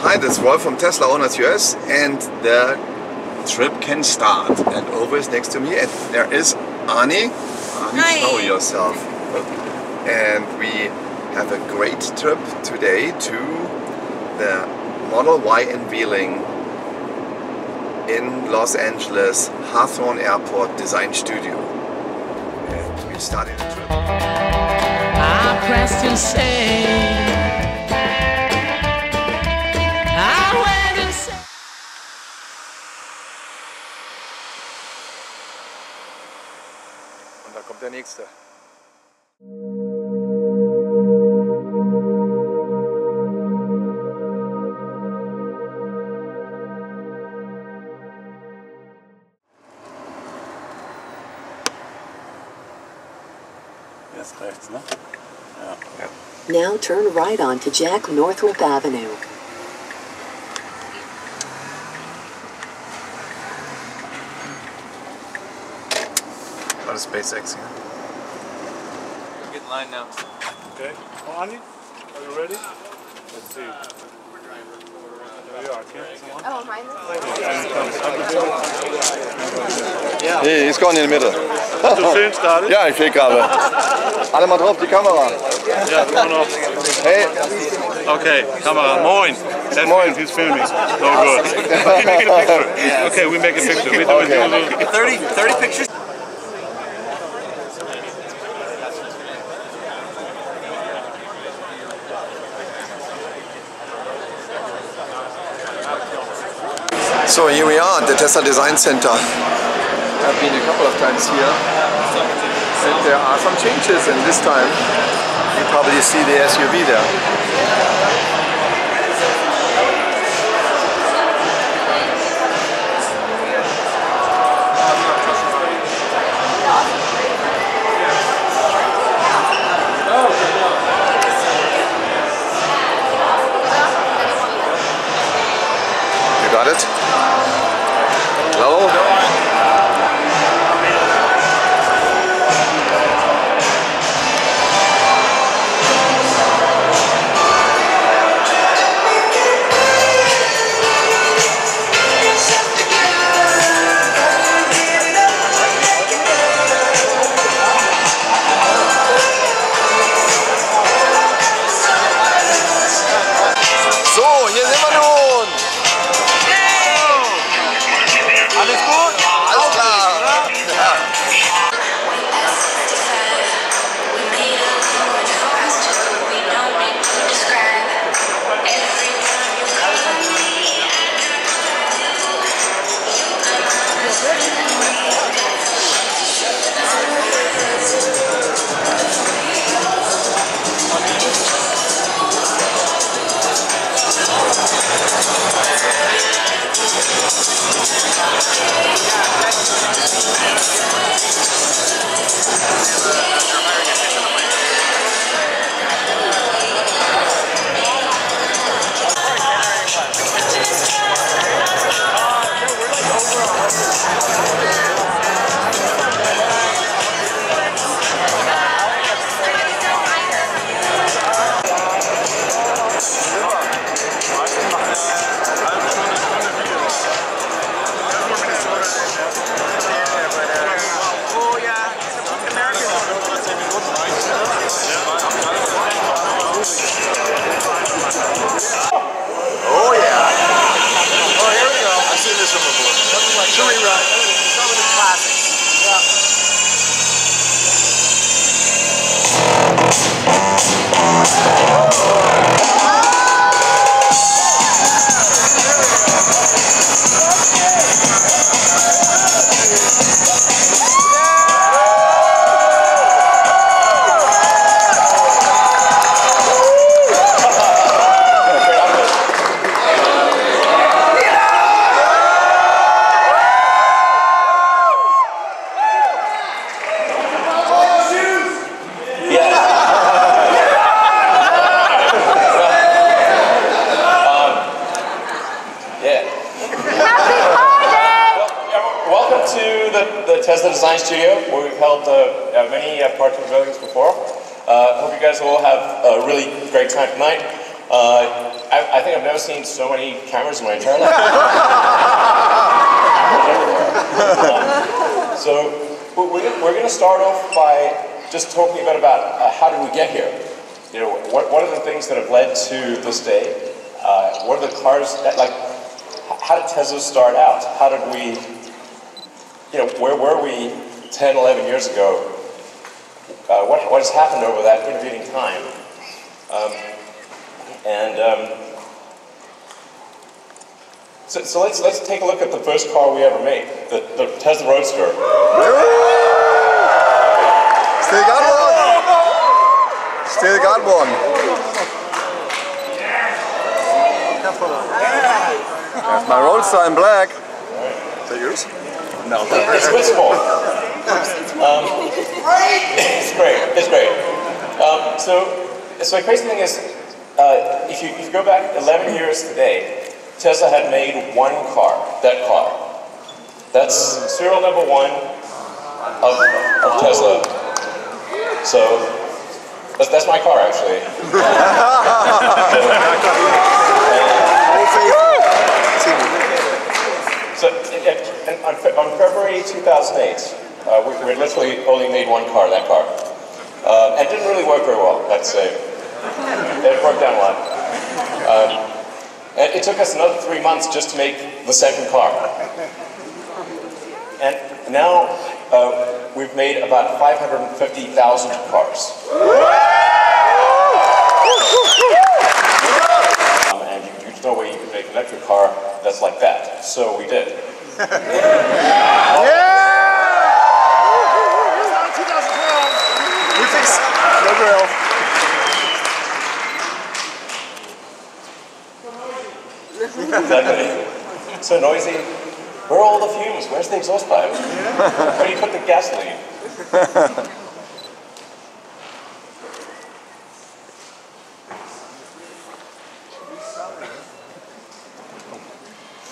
Hi, this is Rolf from Tesla Owners US, and the trip can start. And over is next to me, and there is Ani. Hi. Show yourself. And we have a great trip today to the Model Y unveiling in Los Angeles Hawthorne Airport Design Studio. And we started the trip. I pressed and say Und da kommt der nächste. Jetzt rechts, ne? Ja. Now turn right onto Jack Northrop Avenue. What is SpaceX here? Get in line now. Okay. Oh, Ani, are you ready? Let's see. There you are. Someone? Oh, mine is. Nee, he's going in the middle. Du filmst gerade? Ja, ich filme gerade. Alle mal drauf, die Kamera. Ja, immer noch. Hey. Okay, Kamera. Moin. That's Moin. He's filming. No good. We make a picture. Okay, we make a picture. We do Okay. a little... 30 pictures? So here we are at the Tesla Design Center. I've been a couple of times here, and there are some changes, and this time you probably see the SUV there. You got it? Hello? So, hier sind wir nun! Alles gut? Alles klar! Ja. Oh yeah! Oh, here we go. I've seen this one before. Nothing like Chewy Run. Some of the classics. Welcome to the Tesla Design Studio, where we've held many parts of buildings before. Hope you guys will all have a really great time tonight. I think I've never seen so many cameras in my entire life. So we're going to start off by just talking a bit about how did we get here. You know, what are the things that have led to this day? What are the cars that, like, how did Tesla start out? How did we, you know, where were we 10, 11 years ago? What has happened over that intervening time? So let's take a look at the first car we ever made, the Tesla Roadster. Still got one. Still got one. That's my Roadster in black. Is that yours? No. It's a bit small. It's great. It's great. So the crazy thing is, if you go back 11 years today, Tesla had made one car, that car. That's serial number 1 of Tesla. So that's my car, actually. So on February 2008, we literally only made one car, that car. And it didn't really work very well, I'd say. It broke down a lot. And it took us another 3 months just to make the second car. And now we've made about 550,000 cars. And there's no way you can make an electric car that's like that. So we did. Exactly. So noisy. Where are all the fumes? Where's the exhaust pipe? Where do you put the gasoline?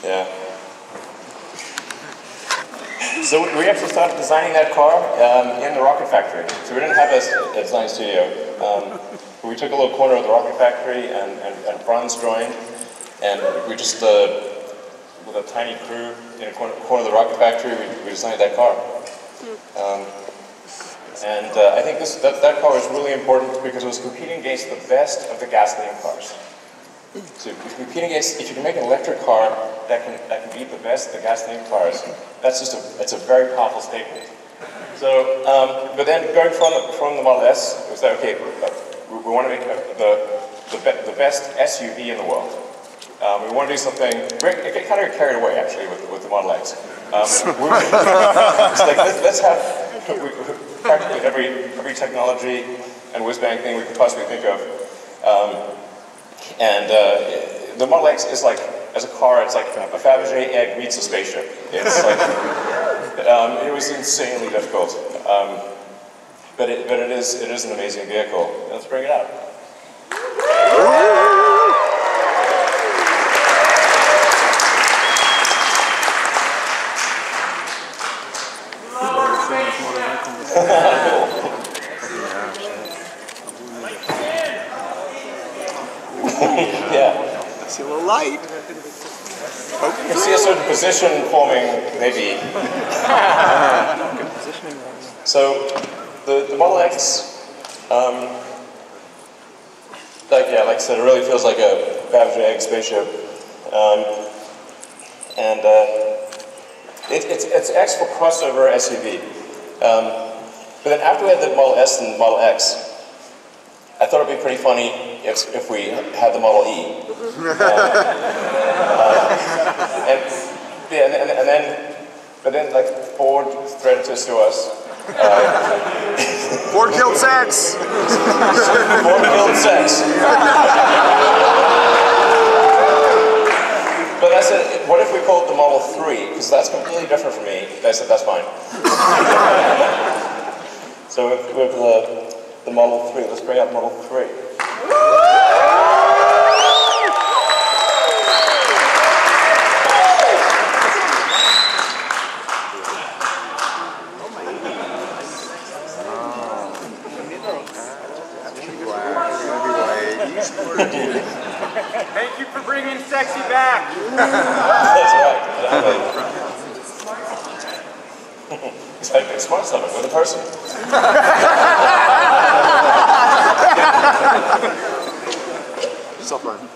Yeah. So we actually started designing that car in the rocket factory. So we didn't have a design studio. We took a little corner of the rocket factory and Franz joined. And we just, with a tiny crew in a corner of the rocket factory, we designed that car. I think that car was really important because it was competing against the best of the gasoline cars. So if you can make an electric car that can beat the best of the gasoline cars, it's a very powerful statement. So, but then going from the Model S, it was like, okay, we want to make the best SUV in the world. We want to do something, it kind of carried away actually with the Model X. It's like, let's have practically every technology and whiz-bang thing we could possibly think of. The Model X is like, as a car, it's like a Fabergé egg meets a spaceship. It's like, it was insanely difficult. But it is an amazing vehicle. Let's bring it out. Yeah. I see a little light. You can see a certain position forming, maybe. So, the Model X, like I said, it really feels like a Fabergé egg spaceship. It's X for crossover SUV. But then after we had the Model S and the Model X, I thought it'd be pretty funny if we had the Model E. But then like Ford threatened to sue us. Ford killed sex. Ford killed sex. But I said, what if we call it the Model 3? Because that's completely different from me. I said, that's fine. So with the Model 3, let's bring out Model 3. Thank you for bringing sexy back. That's right. It's like big smart stomach with a person. Stop line.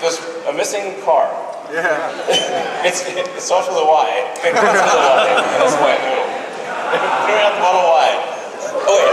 There's a missing car. Yeah. It starts with a Y. It starts with a Y. That's why. Figuring out the Model Y. Oh wait.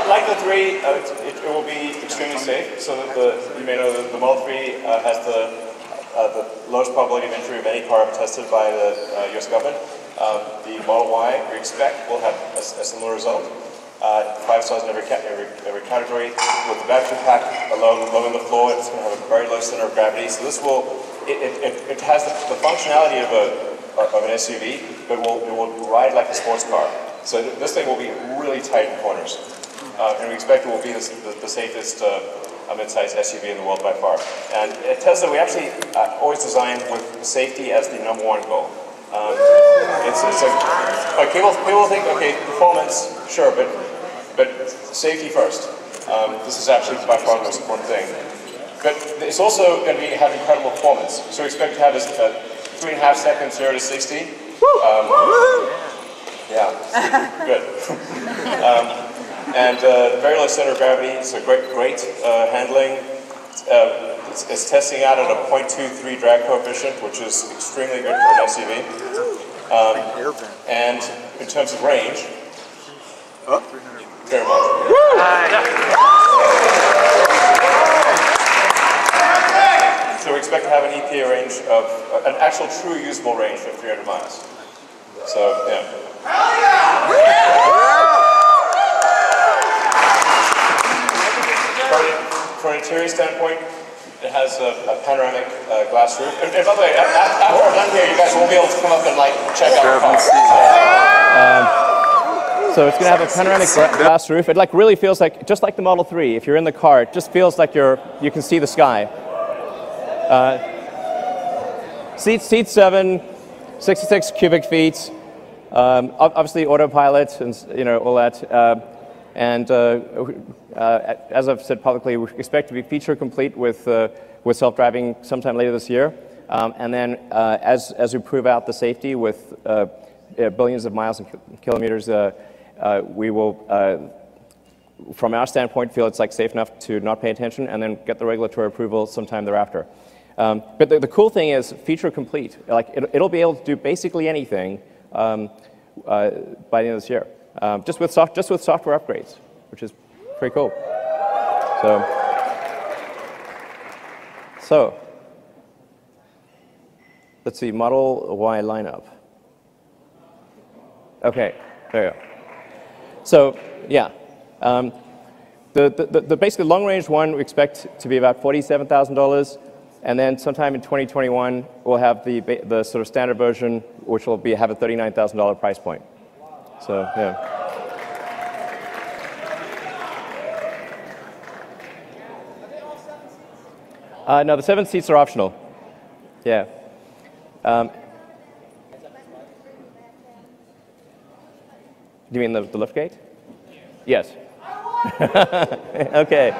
Like the 3, it will be extremely safe. So that you may know that the Model 3 has the lowest probability of injury of any car ever tested by the US government. The Model Y, we expect, will have a similar result. 5 stars in every category. With the battery pack low on the floor, it's going to have a very low center of gravity. So this will, it has the functionality of an SUV, but it will ride like a sports car. So this thing will be really tight in corners. And we expect it will be the safest mid-sized SUV in the world by far. And at Tesla, we actually always designed with safety as the #1 goal. People think, okay, performance, sure, but safety first. This is actually by far the most important thing. But it's also going to have incredible performance. So we expect to have this 3.5 seconds 0 to 60. Yeah, good. And very low center of gravity, so great handling. It's testing out at a 0.23 drag coefficient, which is extremely good for an SUV. And in terms of range, very much. So we expect to have an EPA range of, an actual true usable range of 300 miles. So, yeah. From an interior standpoint, it has a panoramic glass roof. And by the way, after we're done here, you guys will be able to come up and check out the car. So it's going to have a panoramic glass roof. It really feels like, just like the Model 3, if you're in the car, it just feels like you can see the sky. Seat 7, 66 cubic feet. Obviously autopilot and all that. As I've said publicly, we expect to be feature complete with self-driving sometime later this year. And then as we prove out the safety with billions of miles and kilometers, we will, from our standpoint, feel it's safe enough to not pay attention and then get the regulatory approval sometime thereafter. But the cool thing is feature complete. It'll be able to do basically anything by the end of this year. Just with software upgrades, which is pretty cool. So let's see, Model Y lineup. Okay, there you go. So yeah, the basically long-range one we expect to be about $47,000, and then sometime in 2021 we'll have the sort of standard version, which will have a $39,000 price point. So, yeah. No, the 7 seats are optional. Yeah. You mean the liftgate? Yes. Okay.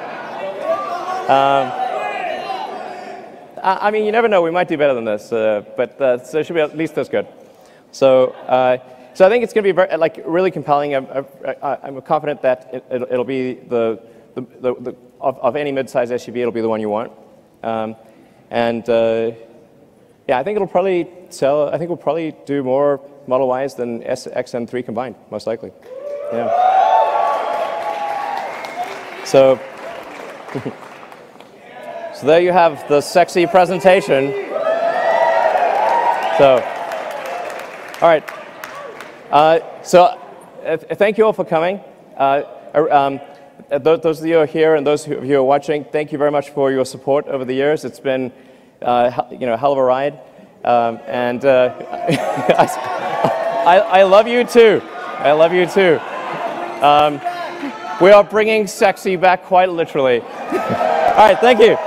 I mean, you never know. We might do better than this, but so it should be at least this good. So, so I think it's going to be very, like, really compelling. I'm confident that it'll be of any mid-size SUV, it'll be the one you want. Yeah, I think it'll probably sell. I think we'll probably do more Model Ys than X and 3 combined, most likely. Yeah. So, so there you have the sexy presentation. So, all right. Thank you all for coming. Those of you who are here and those of you who are watching, thank you very much for your support over the years. It's been, you know, a hell of a ride, I love you too. I love you too. We are bringing sexy back quite literally. All right, thank you.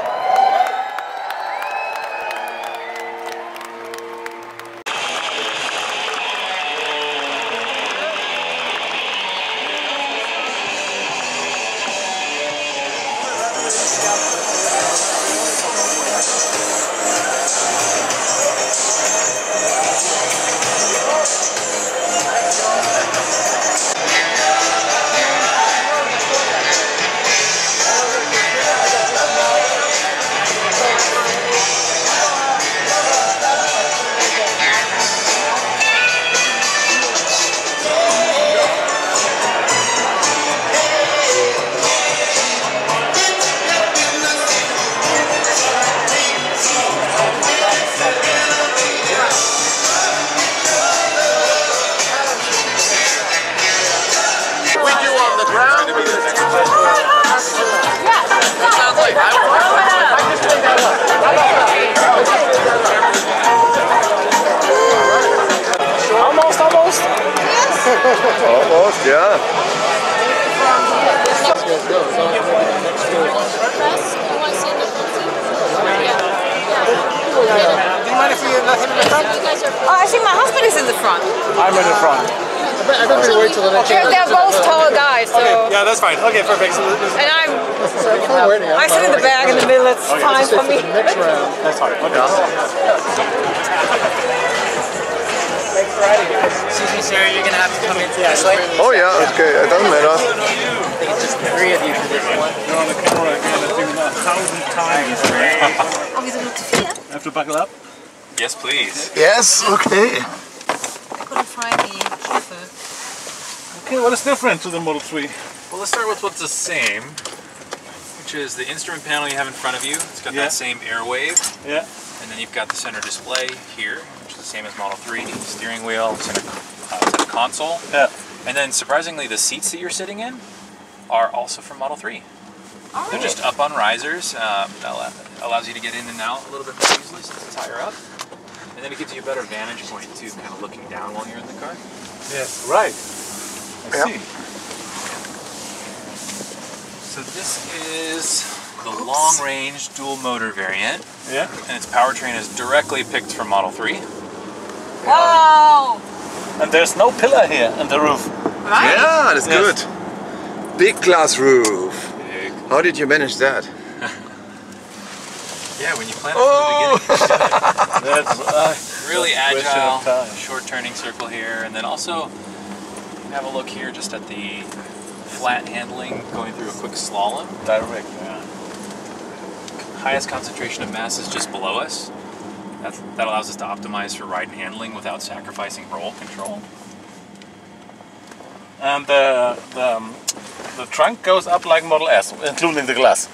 Almost, yeah. Do you mind if we let him in the front? Oh, actually, my husband is in the front. I'm in the front. I think we wait till the next They're both tall guys, so. Okay, yeah, that's fine. Okay, perfect. So And I sit in the back in the middle. It's fine for me. next round. That's fine. Okay. Excuse me, sir, you're gonna have to come in this way. Oh yeah, okay, it doesn't matter. I think it's just 3 of you for this one. You're on the camera again, I think 1,000 times. Oh, we don't have to feel. Have to buckle up? Yes, please. Yes, okay. I couldn't find the keyfer. Okay, what is different to the Model 3? Well, let's start with what's the same, which is the instrument panel you have in front of you. It's got that same Airwave. Yeah. And then you've got the center display here, which is the same as Model 3. Steering wheel, center console. Yeah. And then, surprisingly, the seats that you're sitting in are also from Model 3. Oh. They're just up on risers. That allows you to get in and out a little bit more easily since it's higher up. And then it gives you a better vantage point too, kind of looking down while you're in the car. Yes, right. I see. So this is the long-range dual-motor variant. Yeah. And its powertrain is directly picked from Model 3. Wow! And there's no pillar here on the roof. Right? Yeah, that's good. Big glass roof. Big. How did you manage that? Yeah, when you plan it from the beginning. That's really question of agile, time. short turning circle here, and then also have a look here just at the flat handling going through a quick slalom. direct, yeah. Highest concentration of mass is just below us. That allows us to optimize for ride and handling without sacrificing roll control. And the trunk goes up like Model S, including the glass.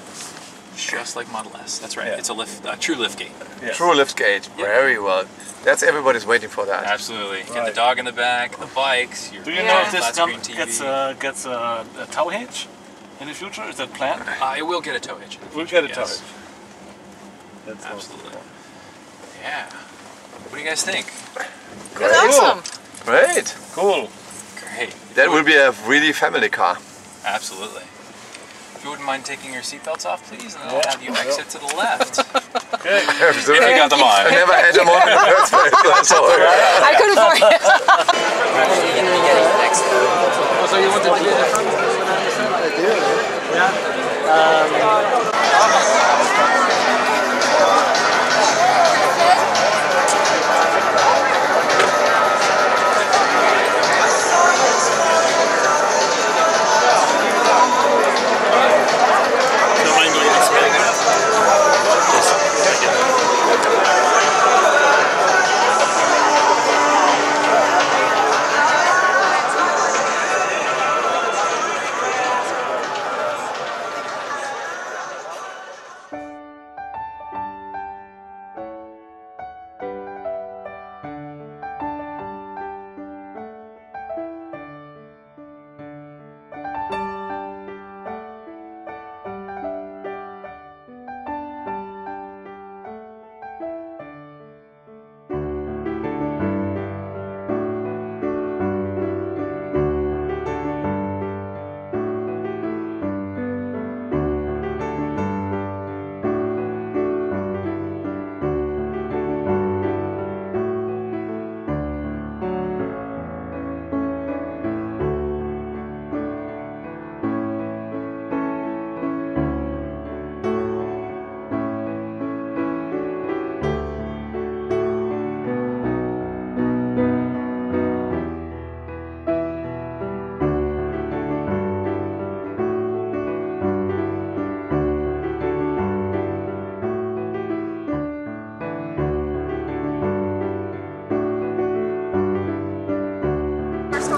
Just like Model S, that's right. Yeah. It's a true lift gate. Yes. True lift gate. Very well. That's everybody's waiting for that. Absolutely. You get Right. the dog in the back, the bikes. Your Do you know if this flat screen TV. gets a tow hitch in the future? Is that planned? It will get a tow hitch. We'll get a tow Yes. hitch. That's Absolutely. Yeah. What do you guys think? That's awesome. Great. cool. Great. That will be a really family car. Absolutely. If you wouldn't mind taking your seatbelts off, please, and then I'll have you exit to the left. Okay. If you got them on. I never had them on in the first place. So, I couldn't find it. Actually, you're gonna be getting next.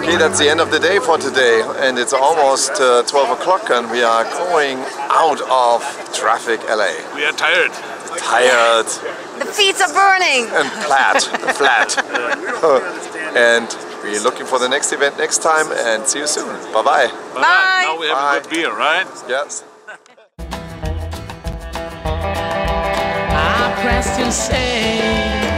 Okay, that's the end of the day for today, and it's almost 12 o'clock and we are going out of traffic LA. We are tired. Tired. The feet are burning. And flat. And we're looking for the next event next time, and see you soon. Bye-bye. Bye. Now we have a good beer, right? Yes. I pressed and say